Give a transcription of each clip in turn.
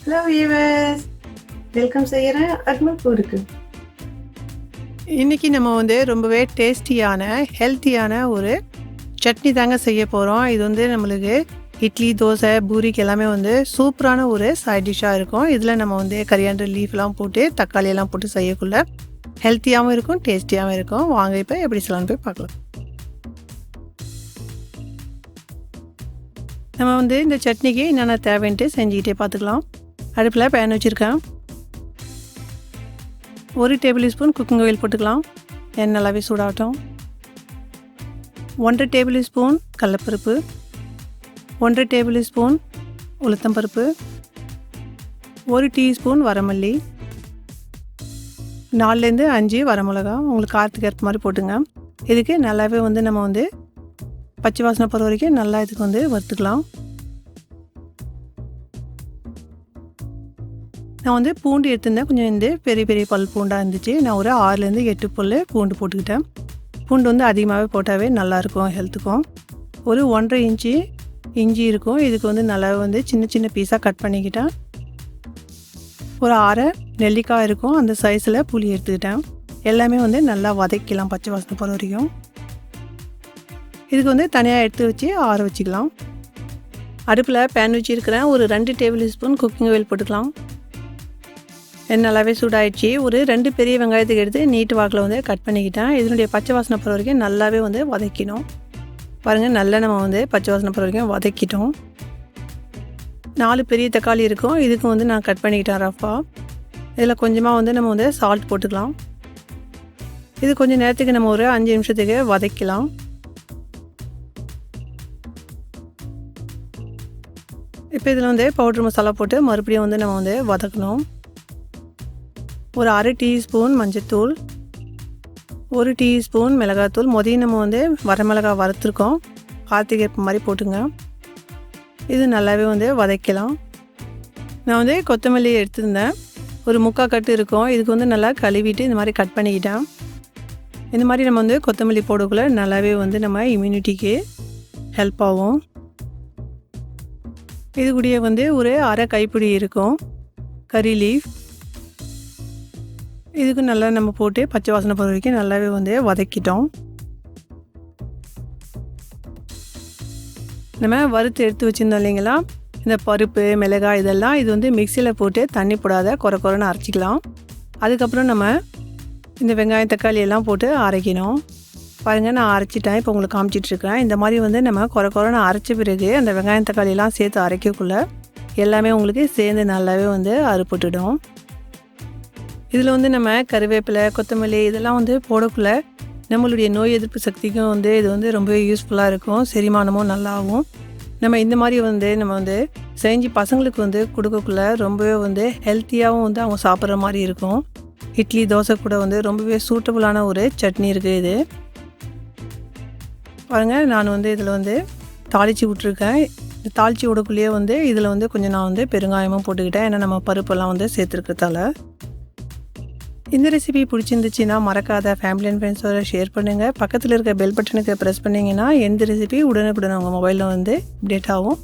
Hello viewers, welcome செய்கிறேன் அக்மல் பூருக்கு. இன்றைக்கி நம்ம ரொம்பவே டேஸ்டியான ஹெல்த்தியான ஒரு சட்னி தாங்க செய்ய போகிறோம். இது நம்மளுக்கு இட்லி, தோசை, பூரிக்கு எல்லாமே சூப்பரான ஒரு சைட் டிஷ்ஷாக இருக்கும். இதில் நம்ம கரியாண்டர் லீஃப்லாம் போட்டு தக்காளியெல்லாம் போட்டு செய்யக்குள்ள ஹெல்த்தியாகவும் இருக்கும், டேஸ்டியாகவும் இருக்கும். வாங்க இப்போ எப்படி செய்யலாம்னு போய் பார்க்கலாம். நம்ம இந்த சட்னிக்கு என்னென்ன தேவைன்ட்டு செஞ்சுக்கிட்டே பார்த்துக்கலாம். அடுப்பில் பேன் வச்சுருக்கேன். 1 டேபிள் ஸ்பூன் குக்கிங் ஆயில் போட்டுக்கலாம். எண்ணெய் நல்லாவே சூடாகட்டும். 1.5 டேபிள் ஸ்பூன் கடலைப்பருப்பு, 1.5 டேபிள் ஸ்பூன் உளுத்தம்பருப்பு, 1 டீஸ்பூன் வரமல்லி, 4லேருந்து 5 வரமிளகா, உங்களுக்கு காரத்துக்கு ஏற்ற மாதிரி போட்டுங்க. இதுக்கு நல்லாவே நம்ம பச்சை வாசனை போகிற வரைக்கும் நல்லா இதுக்கு வறுத்துக்கலாம். நான் பூண்டு எடுத்துருந்தேன். கொஞ்சம் பெரிய பெரிய பல் பூண்டாக இருந்துச்சு. நான் ஒரு 6லேருந்து 8 பல் பூண்டு போட்டுக்கிட்டேன். பூண்டு அதிகமாகவே போட்டாவே நல்லாயிருக்கும் ஹெல்த்துக்கும். ஒரு 1.5 இன்ச்சு இஞ்சி இருக்கும். இதுக்கு நல்லா சின்ன சின்ன பீஸாக கட் பண்ணிக்கிட்டேன். ஒரு 6 நெல்லிக்காய் இருக்கும், அந்த சைஸில் புளி எடுத்துக்கிட்டேன். எல்லாமே நல்லா வதக்கலாம் பச்சை வாசனை போகிற வரைக்கும். இதுக்கு தனியாக எடுத்து வச்சு ஆற வச்சுக்கலாம். அடுப்பில் பேன் வச்சுருக்கிறேன். ஒரு 2 டேபிள் ஸ்பூன் குக்கிங் ஆயில் போட்டுக்கலாம். எண்ணெய் நல்லாவே சூடாயிடுச்சு. ஒரு 2 பெரிய வெங்காயத்துக்கு எடுத்து நீட்டு வாக்கில் கட் பண்ணிக்கிட்டேன். இதனுடைய பச்சை வாசனை போகிற வரைக்கும் நல்லாவே வதக்கிடும். பாருங்கள், நல்லா நம்ம பச்சை வாசனை போகிற வரைக்கும் வதக்கிட்டோம். 4 பெரிய தக்காளி இருக்கும். இதுக்கு நான் கட் பண்ணிக்கிட்டேன் ரஃபாக. இதில் கொஞ்சமாக நம்ம சால்ட் போட்டுக்கலாம். இது கொஞ்சம் நேரத்துக்கு நம்ம ஒரு 5 நிமிஷத்துக்கு வதக்கலாம். இப்போ இதில் பவுட்ரு மசாலா போட்டு மறுபடியும் நம்ம வதக்கணும். ஒரு 1/2 டீஸ்பூன் மஞ்சத்தூள், 1 டீஸ்பூன் மிளகாத்தூள். முதல்ல நம்ம வரமிளகா வறுத்துருக்கோம், கார்த்திகை மாதிரி போட்டுங்க. இது நல்லாவே வதக்கலாம். நான் கொத்தமல்லி எடுத்துருந்தேன். ஒரு 3/4 கட்டு இருக்கும். இதுக்கு நல்லா கழுவிட்டு இந்த மாதிரி கட் பண்ணிக்கிட்டேன். இந்த மாதிரி நம்ம கொத்தமல்லி போடக்குள்ள நல்லாவே நம்ம இம்யூனிட்டிக்கு ஹெல்ப் ஆகும். இது கூடயே ஒரு 1/2 கைப்பிடி இருக்கும் கறி லீஃப். இதுக்கு நல்லா நம்ம போட்டு பச்சை வாசனை போகிற வரைக்கும் நல்லாவே வதக்கிட்டோம். நம்ம வறுத்து எடுத்து வச்சுருந்தோம் இல்லைங்களா, இந்த பருப்பு, மிளகாய் இதெல்லாம் இது மிக்சியில் போட்டு தண்ணி போடாத குறைன்னு அரைச்சிக்கலாம். அதுக்கப்புறம் நம்ம இந்த வெங்காயம், தக்காளி எல்லாம் போட்டு அரைக்கணும். பாருங்கள், நான் அரைச்சிட்டேன். இப்போ உங்களுக்கு காமிச்சிட்ருக்கேன். இந்த மாதிரி நம்ம குறைன்னு அரைச்ச பிறகு அந்த வெங்காயம், தக்காளியெல்லாம் சேர்த்து அரைக்கக்குள்ள எல்லாமே உங்களுக்கு சேர்ந்து நல்லாவே அறுப்புட்டுடும். இதில் நம்ம கருவேப்பிலை, கொத்தமல்லி இதெல்லாம் போடக்குள்ள நம்மளுடைய நோய் எதிர்ப்பு சக்திக்கும் இது ரொம்பவே யூஸ்ஃபுல்லாக இருக்கும். செரிமானமும் நல்லாகும். நம்ம இந்த மாதிரி நம்ம செஞ்சு பசங்களுக்கு கொடுக்கக்குள்ள ரொம்பவே ஹெல்த்தியாகவும் அவங்க சாப்பிட்ற மாதிரி இருக்கும். இட்லி, தோசை கூட ரொம்பவே சூட்டபுளான ஒரு சட்னி இருக்குது இது. பாருங்கள், நான் இதில் தாளித்து விட்ருக்கேன். இந்த தாளித்து விடக்குள்ளேயே இதில் கொஞ்சம் நான் பெருங்காயமும் போட்டுக்கிட்டேன். ஏன்னா நம்ம பருப்பெல்லாம் சேர்த்துருக்கிறதால. இந்த ரெசிபி பிடிச்சிருந்துச்சுன்னா மறக்காத ஃபேமிலி அண்ட் ஃப்ரெண்ட்ஸோட ஷேர் பண்ணுங்கள். பக்கத்தில் இருக்க பெல் பட்டனுக்கு ப்ரெஸ் பண்ணிங்கன்னா எந்த ரெசிபி உடனுக்குடன் உங்கள் மொபைலில் அப்டேட் ஆகும்.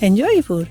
Enjoy food.